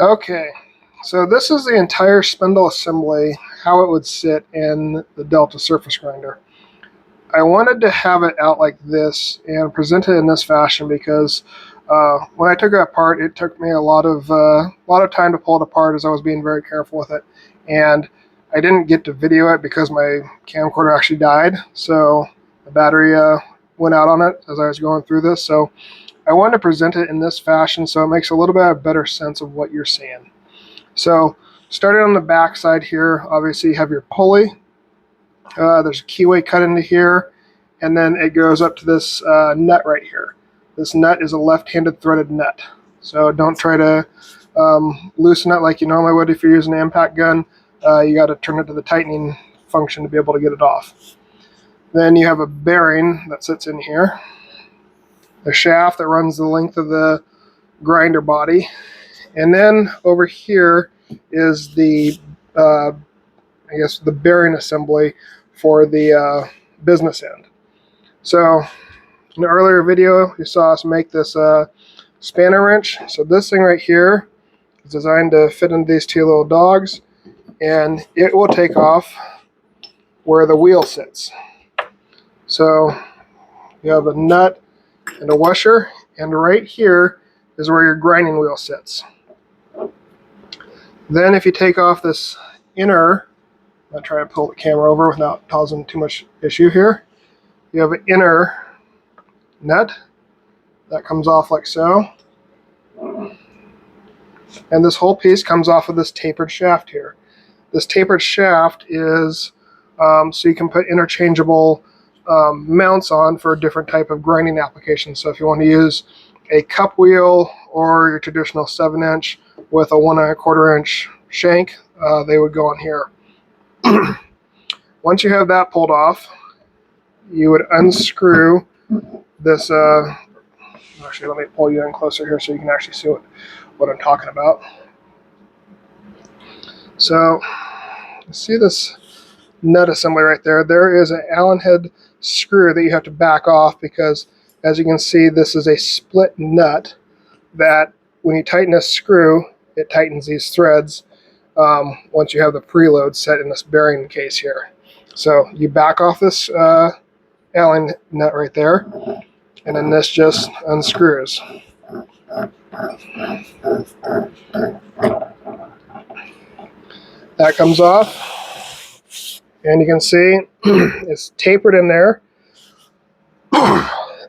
Okay, so this is the entire spindle assembly, how it would sit in the Delta surface grinder. I wanted to have it out like this and present it in this fashion because when I took it apart, it took me a lot of time to pull it apart as I was being very careful with it, and I didn't get to video it because my camcorder actually died, so the battery went out on it as I was going through this. So I wanted to present it in this fashion so it makes a little bit of a better sense of what you're seeing. So starting on the back side here, obviously you have your pulley. There's a keyway cut into here, and then it goes up to this nut right here. This nut is a left-handed threaded nut, so don't try to loosen it like you normally would if you're using an impact gun. You got to turn it to the tightening function to be able to get it off. Then you have a bearing that sits in here, a shaft that runs the length of the grinder body, and then over here is the I guess the bearing assembly for the business end. So in an earlier video you saw us make this spanner wrench. So this thing right here is designed to fit into these two little dogs, and it will take off where the wheel sits. So you have a nut and a washer, and right here is where your grinding wheel sits. Then if you take off this inner, I'll try to pull the camera over without causing too much issue here. You have an inner nut that comes off like so. And this whole piece comes off of this tapered shaft here. This tapered shaft is so you can put interchangeable mounts on for a different type of grinding application. So if you want to use a cup wheel or your traditional 7-inch with a 1 1/4 inch shank, they would go on here. Once you have that pulled off, you would unscrew this. Actually, let me pull you in closer here so you can actually see what I'm talking about. So, see this nut assembly right there? There is an Allen head screw that you have to back off because, as you can see, this is a split nut that when you tighten this screw, it tightens these threads once you have the preload set in this bearing case here. So you back off this Allen nut right there, and then this just unscrews. That comes off, and you can see it's tapered in there.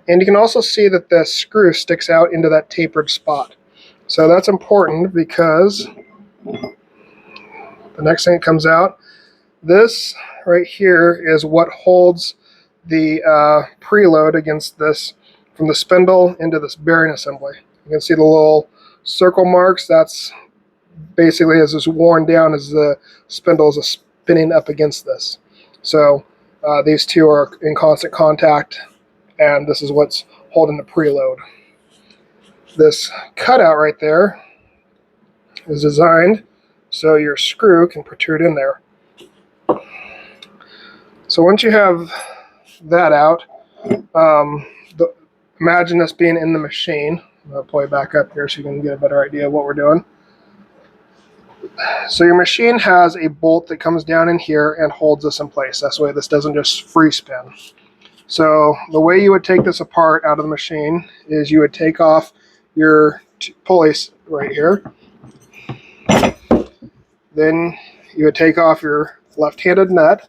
And you can also see that the screw sticks out into that tapered spot. So that's important because the next thing that comes out, this right here is what holds the preload against this from the spindle into this bearing assembly. You can see the little circle marks. That's basically as it's worn down as the spindle is spinning up against this. So these two are in constant contact, and this is what's holding the preload. This cutout right there is designed so your screw can protrude in there. So once you have that out, imagine this being in the machine. I'll pull you back up here so you can get a better idea of what we're doing. So your machine has a bolt that comes down in here and holds this in place. That's why this doesn't just free spin. So the way you would take this apart out of the machine is you would take off your pulleys right here. Then you would take off your left-handed nut.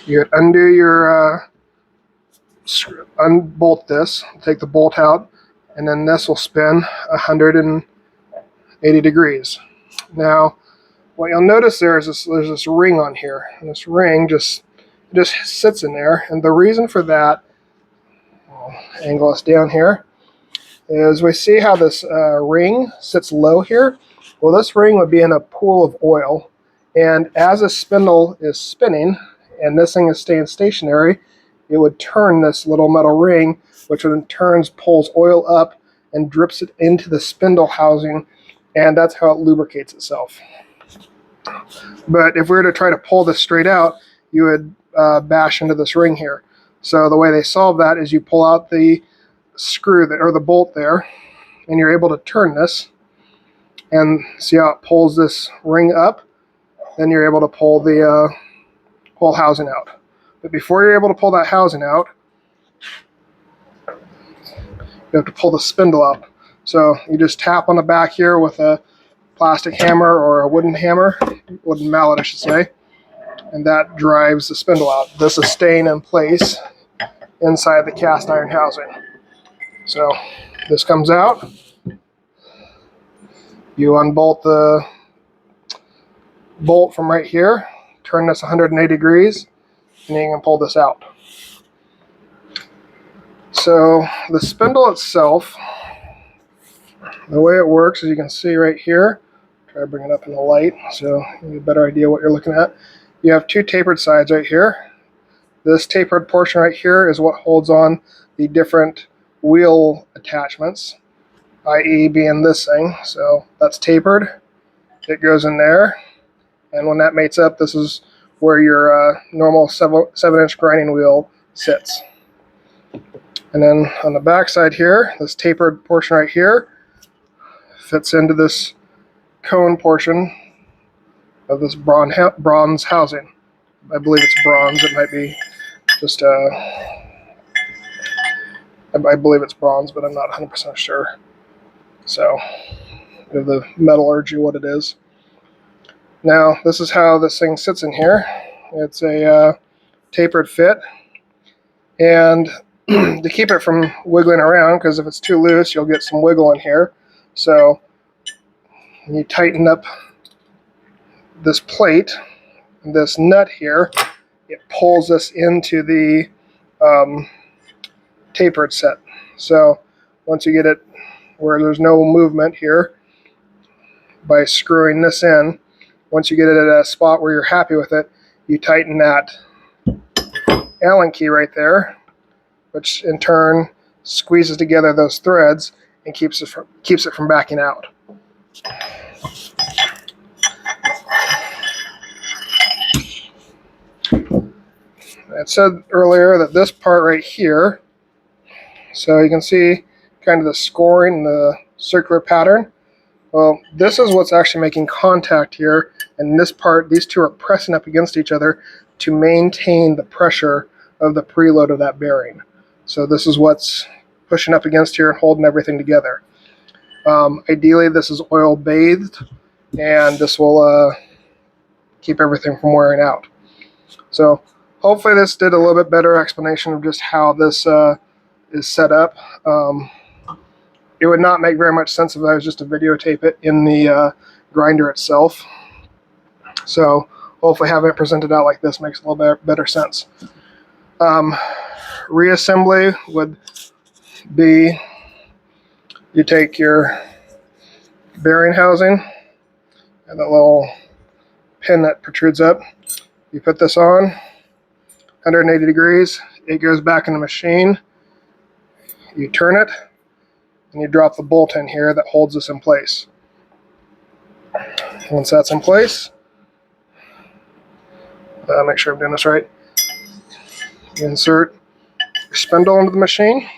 You would undo your unbolt this, take the bolt out, and then this will spin 180 degrees. Now, what you'll notice there's this ring on here, and this ring just sits in there. And the reason for that, I'll angle us down here, is we see how this ring sits low here. Well, this ring would be in a pool of oil, and as a spindle is spinning and this thing is staying stationary, it would turn this little metal ring, which in turn pulls oil up and drips it into the spindle housing, and that's how it lubricates itself. But if we were to try to pull this straight out, you would bash into this ring here. So the way they solve that is you pull out the screw there, or the bolt there, and you're able to turn this and see how it pulls this ring up. Then you're able to pull the whole housing out. But before you're able to pull that housing out, you have to pull the spindle out. So you just tap on the back here with a plastic hammer or a wooden hammer, wooden mallet I should say, and that drives the spindle out. This is staying in place inside the cast iron housing. So this comes out, you unbolt the bolt from right here, turn this 180 degrees, and you can pull this out. So the spindle itself, the way it works, as you can see right here, try to bring it up in the light so you get a better idea what you're looking at. You have two tapered sides right here. This tapered portion right here is what holds on the different wheel attachments, i.e. being this thing. So that's tapered. It goes in there, and when that mates up, this is where your normal 7-inch grinding wheel sits. And then on the back side here, this tapered portion right here fits into this cone portion of this bronze housing. I believe it's bronze. It might be just I believe it's bronze, but I'm not 100% sure. So the metallurgy, what it is. Now this is how this thing sits in here. It's a tapered fit, and to keep it from wiggling around, because if it's too loose you'll get some wiggle in here, so you tighten up this plate, this nut here, it pulls this into the tapered set. So once you get it where there's no movement here, by screwing this in, once you get it at a spot where you're happy with it, you tighten that Allen key right there, which in turn squeezes together those threads and keeps it from backing out. I said earlier that this part right here, so you can see kind of the scoring, the circular pattern. Well, this is what's actually making contact here, and this part, these two are pressing up against each other to maintain the pressure of the preload of that bearing. So this is what's pushing up against here and holding everything together. Ideally this is oil bathed, and this will keep everything from wearing out. So hopefully this did a little bit better explanation of just how this is set up. It would not make very much sense if I was just to videotape it in the grinder itself. So hopefully having it presented out like this makes a little bit better sense. Reassembly would be, you take your bearing housing and that little pin that protrudes up, you put this on 180 degrees, it goes back in the machine, you turn it, and you drop the bolt in here that holds this in place. Once that's in place, make sure I'm doing this right, you insert your spindle into the machine.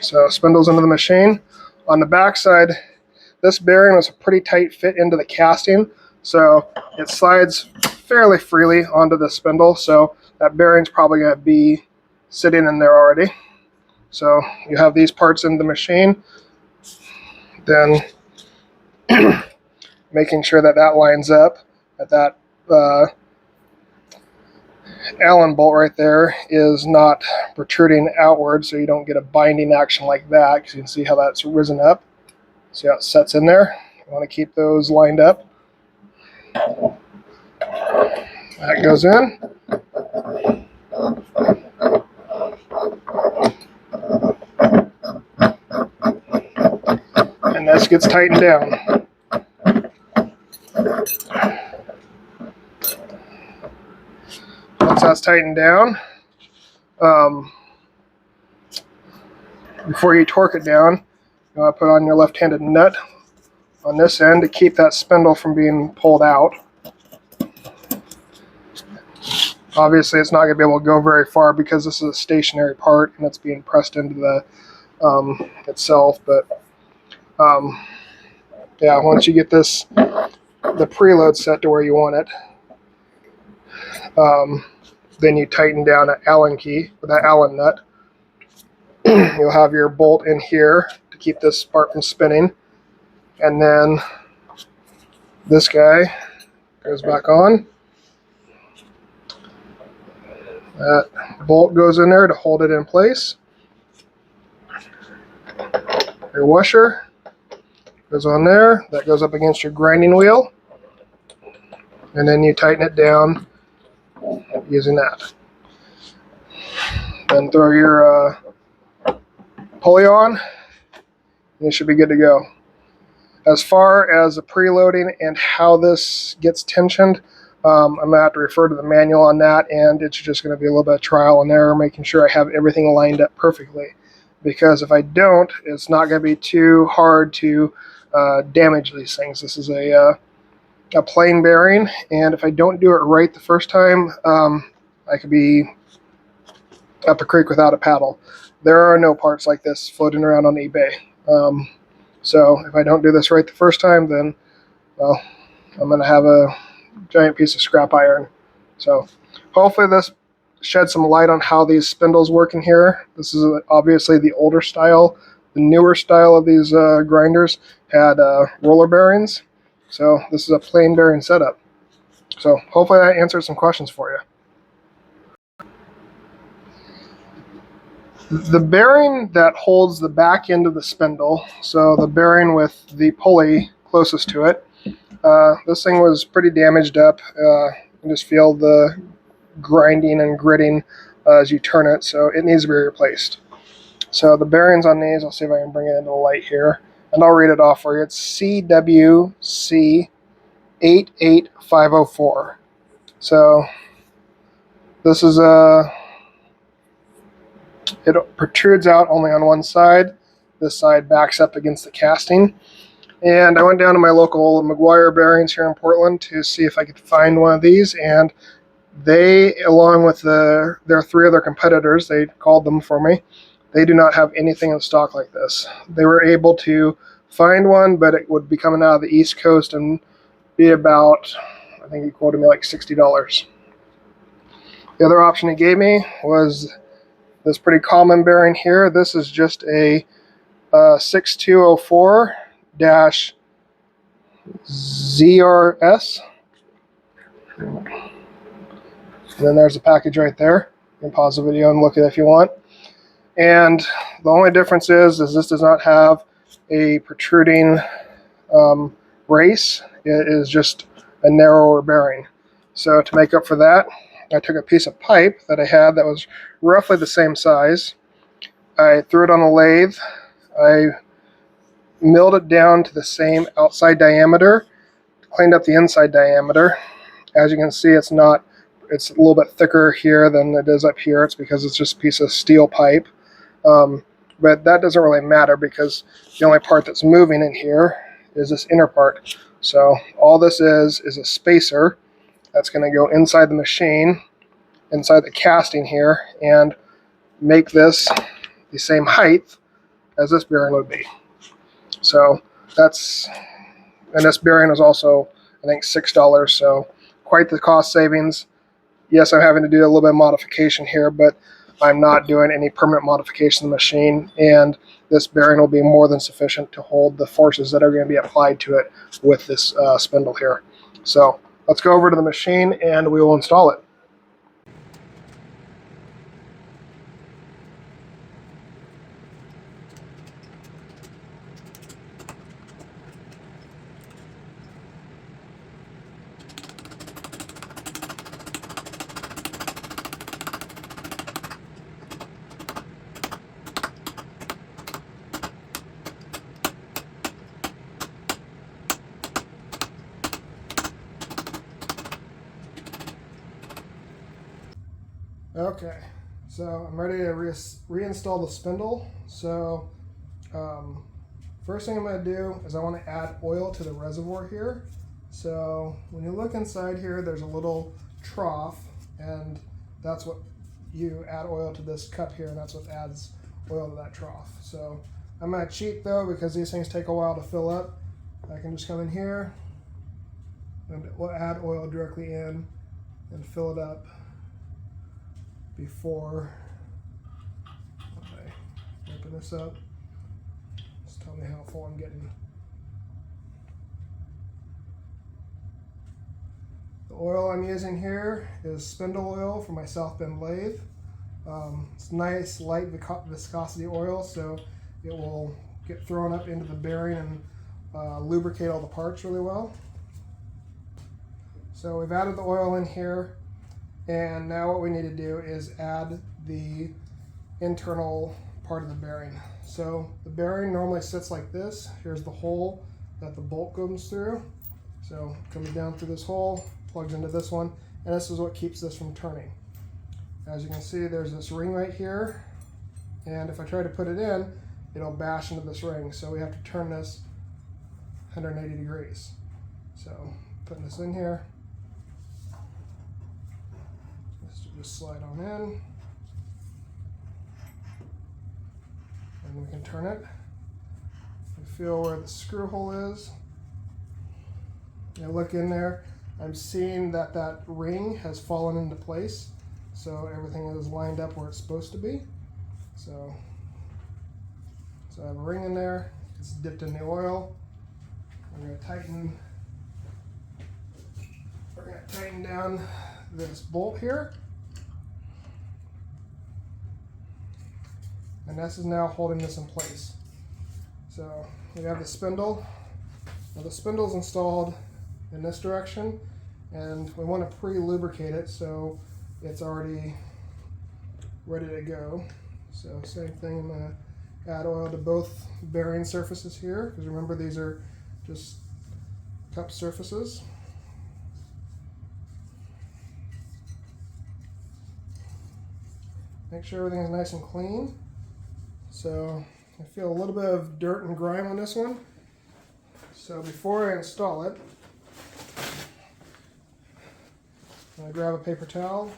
So spindles into the machine. On the back side, this bearing was a pretty tight fit into the casting, so it slides fairly freely onto the spindle, so that bearing's probably going to be sitting in there already. So you have these parts in the machine, then making sure that that lines up, that Allen bolt right there is not protruding outward, so you don't get a binding action like that, because you can see how that's risen up. See how it sets in there? You want to keep those lined up. That goes in. And this gets tightened down. Once that's tightened down, before you torque it down, you want to put on your left-handed nut on this end to keep that spindle from being pulled out. Obviously it's not going to be able to go very far because this is a stationary part and it's being pressed into the itself. But yeah, once you get this, the preload set to where you want it, then you tighten down an Allen key with that Allen nut. You'll have your bolt in here to keep this part from spinning, and then this guy goes back on. That bolt goes in there to hold it in place. Your washer goes on there. That goes up against your grinding wheel, and then you tighten it down using that. Then throw your pulley on, and you should be good to go. As far as the preloading and how this gets tensioned, I'm going to have to refer to the manual on that, and it's just going to be a little bit of trial and error, making sure I have everything lined up perfectly. Because if I don't, it's not going to be too hard to damage these things. This is a plain bearing, and if I don't do it right the first time, I could be up a creek without a paddle. There are no parts like this floating around on eBay. So if I don't do this right the first time, then, well, I'm going to have a giant piece of scrap iron. So hopefully this sheds some light on how these spindles work in here. This is obviously the older style. The newer style of these grinders had roller bearings. So this is a plain bearing setup. So hopefully that answers some questions for you. The bearing that holds the back end of the spindle, so the bearing with the pulley closest to it, this thing was pretty damaged up. You just feel the grinding and gritting as you turn it, so it needs to be replaced. So the bearings on these, I'll see if I can bring it into the light here, and I'll read it off for you. It's CWC 88504. So this is it protrudes out only on one side. This side backs up against the casting. And I went down to my local McGuire Bearings here in Portland to see if I could find one of these, and they, along with their 3 other competitors, they called them for me, they do not have anything in stock like this. They were able to find one, but it would be coming out of the East Coast and be about, I think he quoted me like $60. The other option he gave me was this pretty common bearing here. This is just a 6204-ZRS. And then there's the package right there. You can pause the video and look at it if you want. And the only difference is this does not have a protruding race. It is just a narrower bearing. So to make up for that, I took a piece of pipe that I had that was roughly the same size. I threw it on a lathe. I milled it down to the same outside diameter, cleaned up the inside diameter. As you can see, it's a little bit thicker here than it is up here. It's because it's just a piece of steel pipe. But that doesn't really matter because the only part that's moving in here is this inner part. So all this is a spacer that's going to go inside the machine, inside the casting here, and make this the same height as this bearing would be. So and this bearing is also, I think, $6, so quite the cost savings. Yes, I'm having to do a little bit of modification here, but I'm not doing any permanent modification of the machine, and this bearing will be more than sufficient to hold the forces that are going to be applied to it with this spindle here. So let's go over to the machine and we will install it. Okay, so I'm ready to reinstall the spindle. So first thing I'm going to do is I want to add oil to the reservoir here. So when you look inside here, there's a little trough, and that's what you add oil to this cup here, and that's what adds oil to that trough. So I'm going to cheat though, because these things take a while to fill up. I can just come in here and we'll add oil directly in and fill it up before I open this up. Just tell me how full I'm getting. The oil I'm using here is Spindle oil from my South Bend lathe. It's nice, light viscosity oil, so it will get thrown up into the bearing and lubricate all the parts really well. So we've added the oil in here, and now what we need to do is add the internal part of the bearing. So the bearing normally sits like this. Here's the hole that the bolt goes through. So it comes down through this hole, plugs into this one, and this is what keeps this from turning. As you can see, there's this ring right here, and if I try to put it in, it'll bash into this ring. So we have to turn this 180 degrees. So putting this in here, this will just slide on in, and we can turn it. You feel where the screw hole is. I look in there, I'm seeing that that ring has fallen into place, so everything is lined up where it's supposed to be. So I have a ring in there, it's dipped in the oil. We're going to tighten down this bolt here, and this is now holding this in place. So we have the spindle. Now the spindle's installed in this direction, and we want to pre-lubricate it so it's already ready to go. So same thing, I'm going to add oil to both bearing surfaces here, because remember these are just cup surfaces. Make sure everything is nice and clean. So I feel a little bit of dirt and grime on this one. So before I install it, I'm going to grab a paper towel.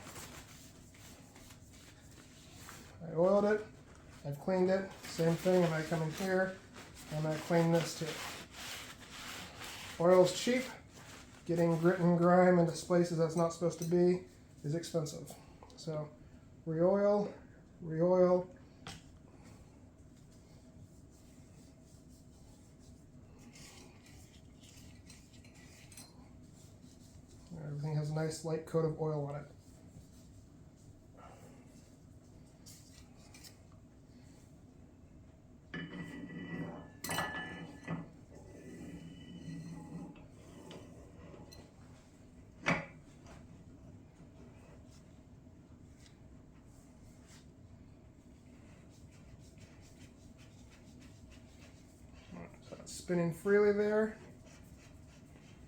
I oiled it, I've cleaned it, same thing, and I come in here and I clean this too. Oil's cheap. Getting grit and grime into places that's not supposed to be is expensive. So re-oil, re-oil. Everything has a nice light coat of oil on it. So it's spinning freely there.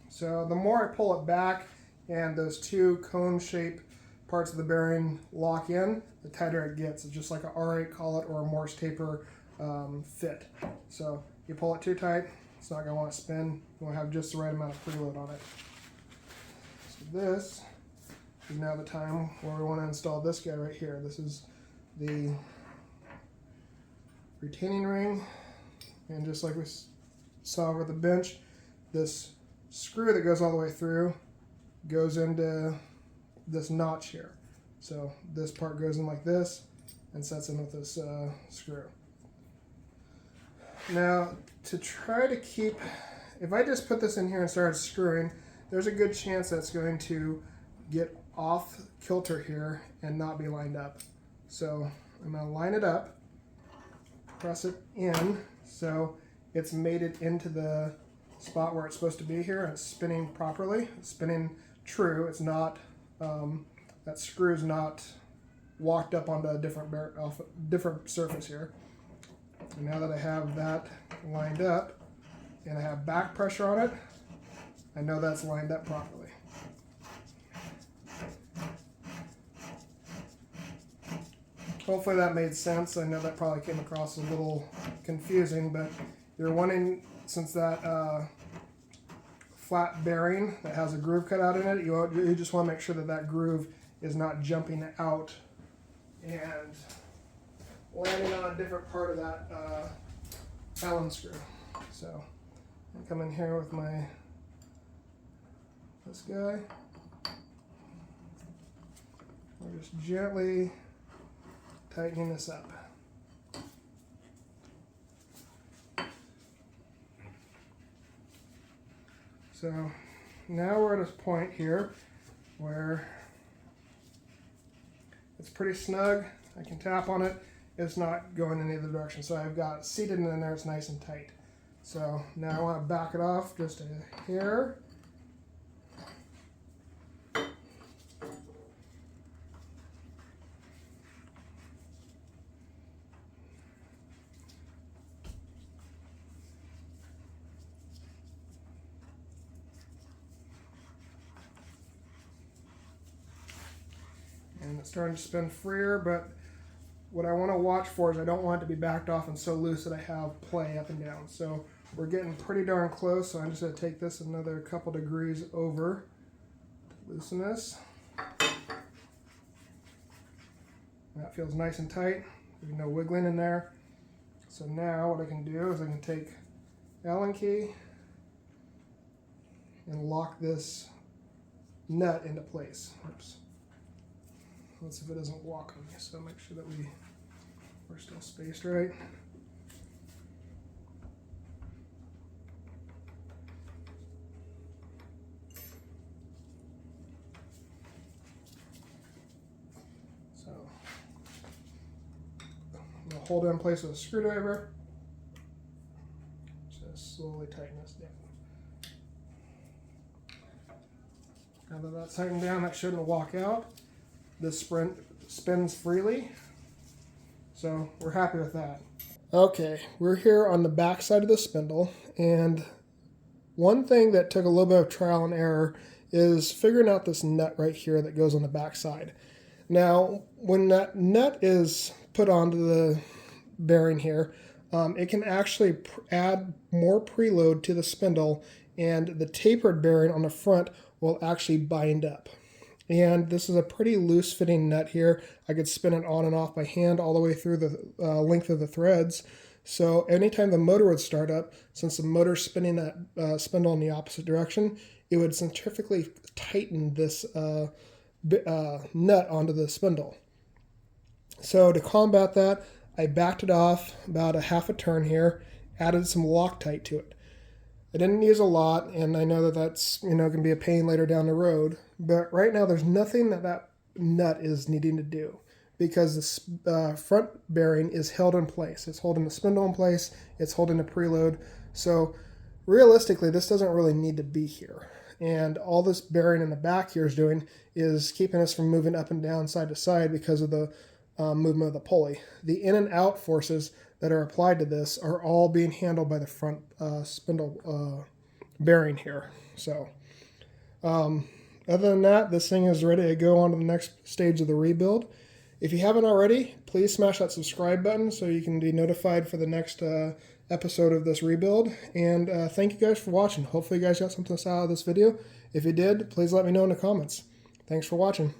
So the more I pull it back and those two cone-shaped parts of the bearing lock in, the tighter it gets. It's just like an R8 collet or a Morse taper fit. So you pull it too tight, it's not going to want to spin. You want to have just the right amount of preload on it. So this is now the time where we want to install this guy right here. This is the retaining ring, and just like we saw over the bench, this screw that goes all the way through goes into this notch here. So this part goes in like this and sets in with this screw. Now to try to keep, if I just put this in here and started screwing, there's a good chance that's going to get off kilter here and not be lined up. So I'm going to line it up, press it in so it's mated into the spot where it's supposed to be here, and it's spinning properly. It's spinning true. It's not, that screw's not walked up onto a different surface here. And now that I have that lined up and I have back pressure on it, I know that's lined up properly. Hopefully that made sense. I know that probably came across a little confusing, but you're wanting, since that flat bearing that has a groove cut out in it, you just want to make sure that that groove is not jumping out and landing on a different part of that Allen screw. So I come in here with this guy. We're just gently tightening this up. So now we're at a point here where it's pretty snug. I can tap on it. It's not going in either direction. So I've got it seated in there. It's nice and tight. So now I want to back it off just a hair. And it's starting to spin freer, but what I want to watch for is I don't want it to be backed off and so loose that I have play up and down. So we're getting pretty darn close, so I'm just going to take this another couple degrees over to loosen this. That feels nice and tight. There's no wiggling in there. So now what I can do is I can take Allen key and lock this nut into place. Oops. Let's see if it doesn't walk on me, so make sure that we're still spaced right. So I'm gonna hold it in place with a screwdriver. Just slowly tighten this down. Now that that's tightened down, that shouldn't walk out. This sprint spins freely, so we're happy with that. Okay, we're here on the back side of the spindle, and one thing that took a little bit of trial and error is figuring out this nut right here that goes on the back side. Now, when that nut is put onto the bearing here, it can actually add more preload to the spindle, and the tapered bearing on the front will actually bind up. And this is a pretty loose fitting nut here. I could spin it on and off by hand all the way through the length of the threads. So anytime the motor would start up, since the motor's spinning that spindle in the opposite direction, it would centrifugally tighten this nut onto the spindle. So to combat that, I backed it off about a half a turn here, added some Loctite to it. I didn't use a lot, and I know that that's going to be a pain later down the road. But right now, there's nothing that nut is needing to do because the front bearing is held in place. It's holding the spindle in place. It's holding the preload. So realistically, this doesn't really need to be here. And all this bearing in the back here is doing is keeping us from moving up and down side to side because of the movement of the pulley. The in and out forces that are applied to this are all being handled by the front spindle bearing here. So other than that, this thing is ready to go on to the next stage of the rebuild. If you haven't already, please smash that subscribe button so you can be notified for the next episode of this rebuild. And thank you guys for watching. Hopefully you guys got something out of this video. If you did, please let me know in the comments. Thanks for watching.